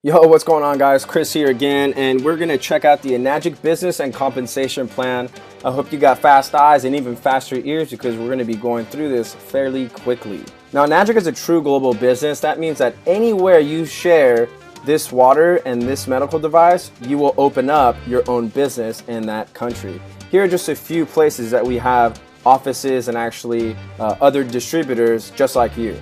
Yo, what's going on, guys? Chris here again, and we're going to check out the Enagic business and compensation plan. I hope you got fast eyes and even faster ears because we're going to be going through this fairly quickly. Now, Enagic is a true global business. That means that anywhere you share this water and this medical device, you will open up your own business in that country. Here are just a few places that we have offices and actually other distributors just like you.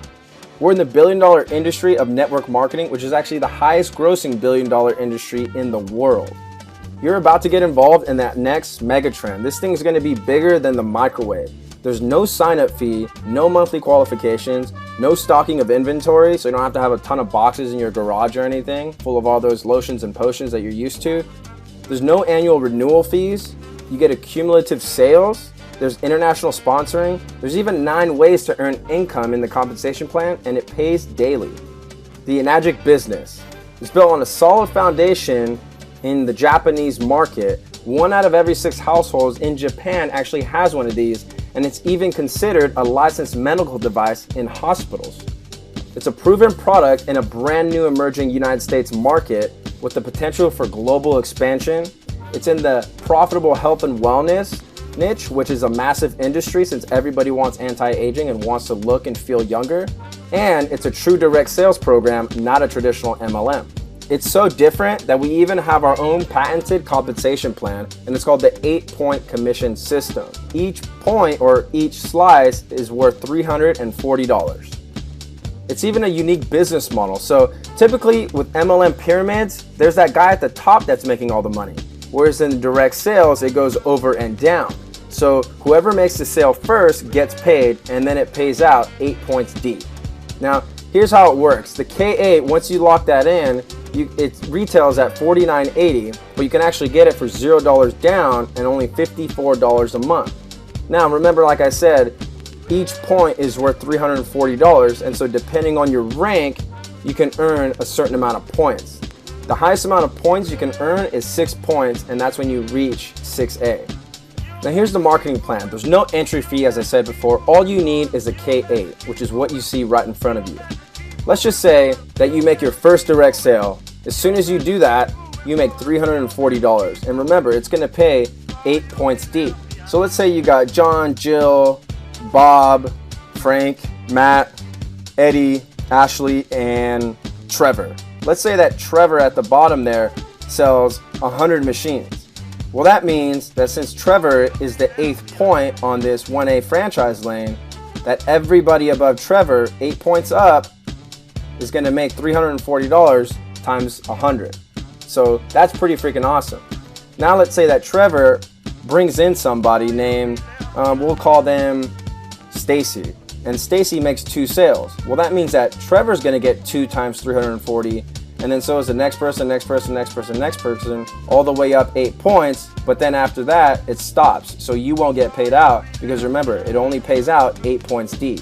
We're in the billion-dollar industry of network marketing, which is actually the highest grossing billion-dollar industry in the world. You're about to get involved in that next mega trend. This thing's going to be bigger than the microwave. There's no sign-up fee, no monthly qualifications, no stocking of inventory, so you don't have to have a ton of boxes in your garage or anything full of all those lotions and potions that you're used to. There's no annual renewal fees. You get accumulative sales. There's international sponsoring. There's even 9 ways to earn income in the compensation plan, and it pays daily. The Enagic business is built on a solid foundation in the Japanese market. 1 out of every 6 households in Japan actually has one of these, and it's even considered a licensed medical device in hospitals. It's a proven product in a brand new emerging United States market with the potential for global expansion. It's in the profitable health and wellness niche, which is a massive industry since everybody wants anti-aging and wants to look and feel younger. And it's a true direct sales program, not a traditional MLM. It's so different that we even have our own patented compensation plan, and it's called the 8-point commission system. Each point or each slice is worth $340. It's even a unique business model. So typically with MLM pyramids, there's that guy at the top that's making all the money. Whereas in direct sales, it goes over and down. So whoever makes the sale first gets paid, and then it pays out 8 points deep. Now, here's how it works. The K8, once you lock that in, it retails at $49.80, but you can actually get it for $0 down and only $54 a month. Now, remember, like I said, each point is worth $340, and so depending on your rank, you can earn a certain amount of points. The highest amount of points you can earn is 6 points, and that's when you reach 6A. Now here's the marketing plan. There's no entry fee, as I said before. All you need is a K8, which is what you see right in front of you. Let's just say that you make your first direct sale. As soon as you do that, you make $340. And remember, it's gonna pay 8 points deep. So let's say you got John, Jill, Bob, Frank, Matt, Eddie, Ashley, and Trevor. Let's say that Trevor at the bottom there sells 100 machines. Well, that means that since Trevor is the 8th point on this 1A franchise lane, that everybody above Trevor, 8 points up, is going to make $340 times 100. So that's pretty freaking awesome. Now let's say that Trevor brings in somebody named, we'll call them Stacy. And Stacy makes 2 sales. Well, that means that Trevor's going to get 2 times 340, and then so is the next person, next person, next person, next person, all the way up 8 points. But then after that, it stops. So you won't get paid out because remember, it only pays out 8 points deep.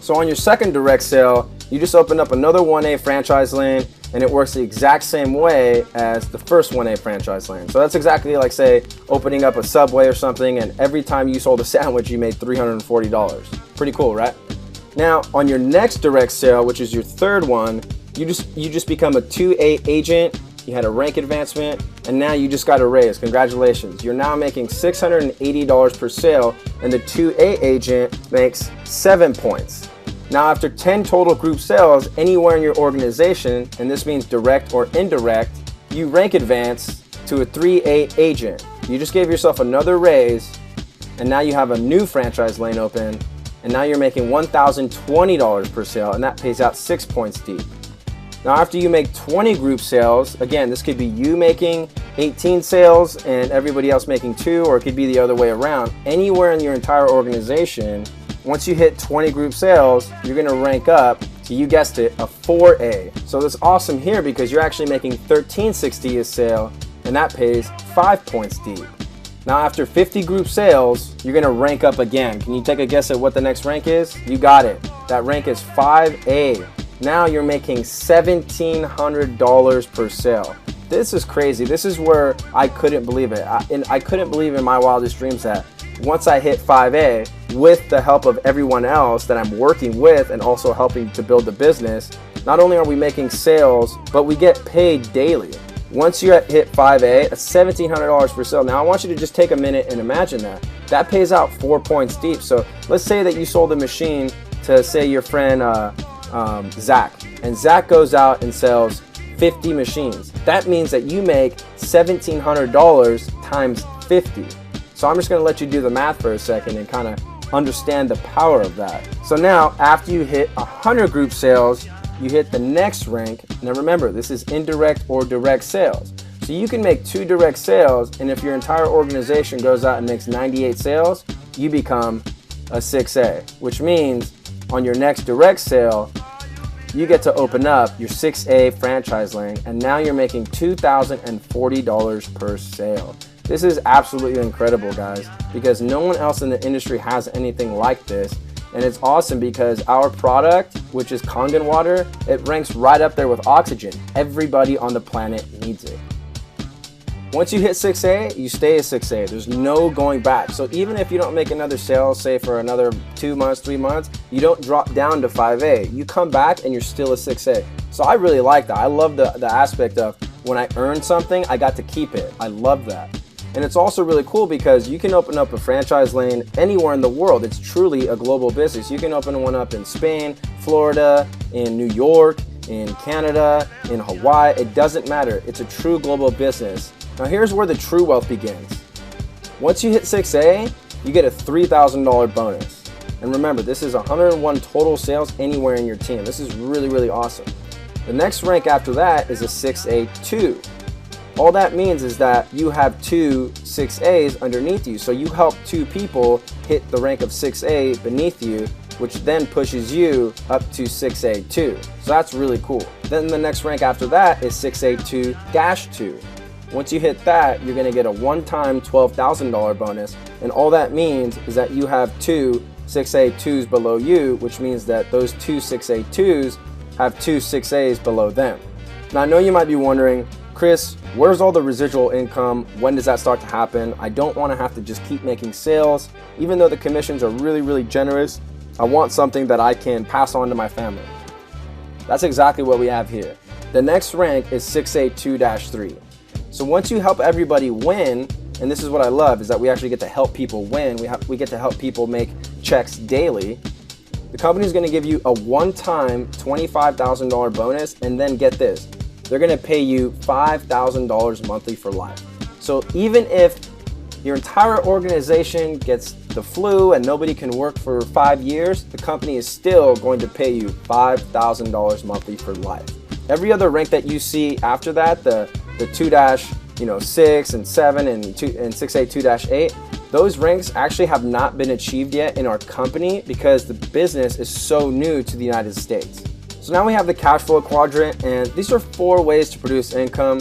So on your second direct sale, you just open up another 1A franchise lane, and it works the exact same way as the first 1A franchise lane. So that's exactly like, say, opening up a Subway or something, and every time you sold a sandwich, you made $340. Pretty cool, right? Now, on your next direct sale, which is your third one, you just become a 2A agent, you had a rank advancement, and now you just got a raise. Congratulations. You're now making $680 per sale, and the 2A agent makes 7 points. Now, after 10 total group sales anywhere in your organization, and this means direct or indirect, you rank advance to a 3A agent. You just gave yourself another raise, and now you have a new franchise lane open, and now you're making $1,020 per sale, and that pays out 6 points deep. Now, after you make 20 group sales, again, this could be you making 18 sales and everybody else making 2, or it could be the other way around. Anywhere in your entire organization, once you hit 20 group sales, you're gonna rank up to, you guessed it, a 4A. So that's awesome here because you're actually making $1,360 a sale, and that pays 5 points deep. Now, after 50 group sales, you're gonna rank up again. Can you take a guess at what the next rank is? You got it. That rank is 5A. Now you're making $1,700 per sale. This is crazy. This is where I couldn't believe it. I couldn't believe in my wildest dreams that once I hit 5A, with the help of everyone else that I'm working with and also helping to build the business, not only are we making sales, but we get paid daily. Once you hit 5A, that's $1,700 per sale. Now I want you to just take a minute and imagine that. That pays out 4 points deep. So let's say that you sold a machine to, say, your friend Zach, and Zach goes out and sells 50 machines. That means that you make $1,700 times 50. So I'm just gonna let you do the math for a second and kind of understand the power of that. So now, after you hit 100 group sales, you hit the next rank. Now remember, this is indirect or direct sales. So you can make 2 direct sales, and if your entire organization goes out and makes 98 sales, you become a 6A, which means on your next direct sale, you get to open up your 6A franchise lane, and now you're making $2,040 per sale. This is absolutely incredible, guys, because no one else in the industry has anything like this. And it's awesome because our product, which is Kangen water, it ranks right up there with oxygen. Everybody on the planet needs it. Once you hit 6A, you stay a 6A. There's no going back. So even if you don't make another sale, say for another 2 months, 3 months, you don't drop down to 5A. You come back and you're still a 6A. So I really like that. I love the aspect of when I earn something, I got to keep it. I love that. And it's also really cool because you can open up a franchise lane anywhere in the world. It's truly a global business. You can open one up in Spain, Florida, in New York, in Canada, in Hawaii. It doesn't matter. It's a true global business. Now here's where the true wealth begins. Once you hit 6A, you get a $3,000 bonus. And remember, this is 101 total sales anywhere in your team. This is really, really awesome. The next rank after that is a 6A2. All that means is that you have 2 6As underneath you. So you help 2 people hit the rank of 6A beneath you, which then pushes you up to 6A2. So that's really cool. Then the next rank after that is 6A2-2. Once you hit that, you're gonna get a one-time $12,000 bonus. And all that means is that you have 2 6A2s below you, which means that those 2 6A2s have 2 6As below them. Now I know you might be wondering, Chris, where's all the residual income? When does that start to happen? I don't want to have to just keep making sales. Even though the commissions are really, really generous, I want something that I can pass on to my family. That's exactly what we have here. The next rank is 6A2-3. So once you help everybody win, and this is what I love, is that we actually get to help people win. We get to help people make checks daily. The company is going to give you a one-time $25,000 bonus, and then get this. They're gonna pay you $5,000 monthly for life. So even if your entire organization gets the flu and nobody can work for 5 years, the company is still going to pay you $5,000 monthly for life. Every other rank that you see after that, the 2-6 and 7 and 6A2-8, those ranks actually have not been achieved yet in our company because the business is so new to the United States. So now we have the cash flow quadrant, and these are 4 ways to produce income.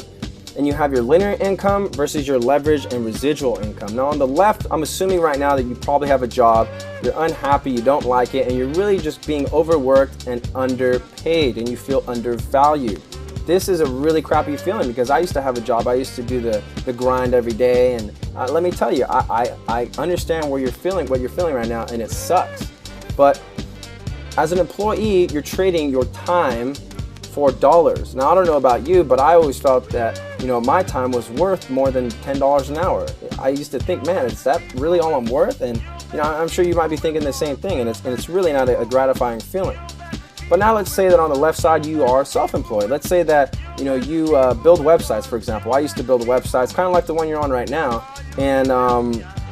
And you have your linear income versus your leverage and residual income. Now on the left, I'm assuming right now that you probably have a job, you're unhappy, you don't like it, and you're really just being overworked and underpaid, and you feel undervalued. This is a really crappy feeling because I used to have a job, I used to do the grind every day, and let me tell you, I understand what you're feeling right now, and it sucks. But as an employee, you're trading your time for dollars. Now, I don't know about you, but I always felt that, my time was worth more than $10 an hour. I used to think, man, is that really all I'm worth? And, I'm sure you might be thinking the same thing, and it's really not a gratifying feeling. But now let's say that on the left side, you are self-employed. Let's say that, you build websites, for example. I used to build websites, kind of like the one you're on right now. And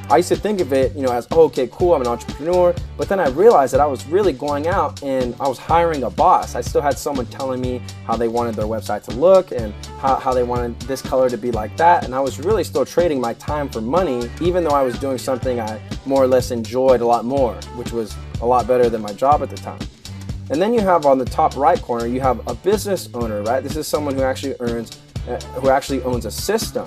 I used to think of it, as, oh, okay, cool, I'm an entrepreneur. But then I realized that I was really going out and I was hiring a boss. I still had someone telling me how they wanted their website to look and how they wanted this color to be like that. And I was really still trading my time for money, even though I was doing something I more or less enjoyed a lot more, which was a lot better than my job at the time. And then you have on the top right corner, you have a business owner, right? This is someone who actually owns a system.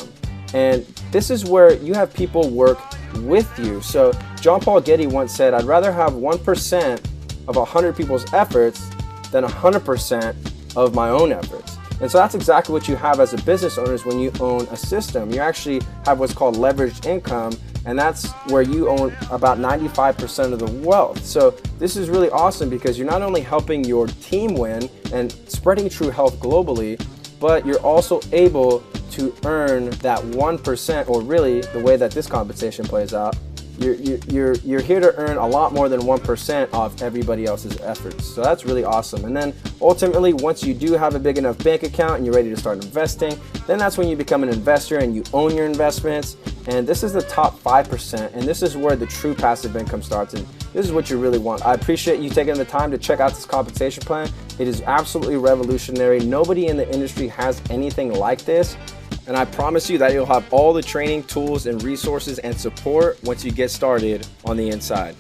And this is where you have people work with you. So John Paul Getty once said, I'd rather have 1% of 100 people's efforts than 100% of my own efforts. And so that's exactly what you have as a business owner is when you own a system. You actually have what's called leveraged income, and that's where you own about 95% of the wealth. So this is really awesome because you're not only helping your team win and spreading true health globally, but you're also able to earn that 1%, or really the way that this compensation plays out, you're here to earn a lot more than 1% of everybody else's efforts. So that's really awesome. And then ultimately, once you do have a big enough bank account and you're ready to start investing, then that's when you become an investor and you own your investments. And this is the top 5%, and this is where the true passive income starts, and this is what you really want. I appreciate you taking the time to check out this compensation plan. It is absolutely revolutionary. Nobody in the industry has anything like this. And I promise you that you'll have all the training, tools, and resources and support once you get started on the inside.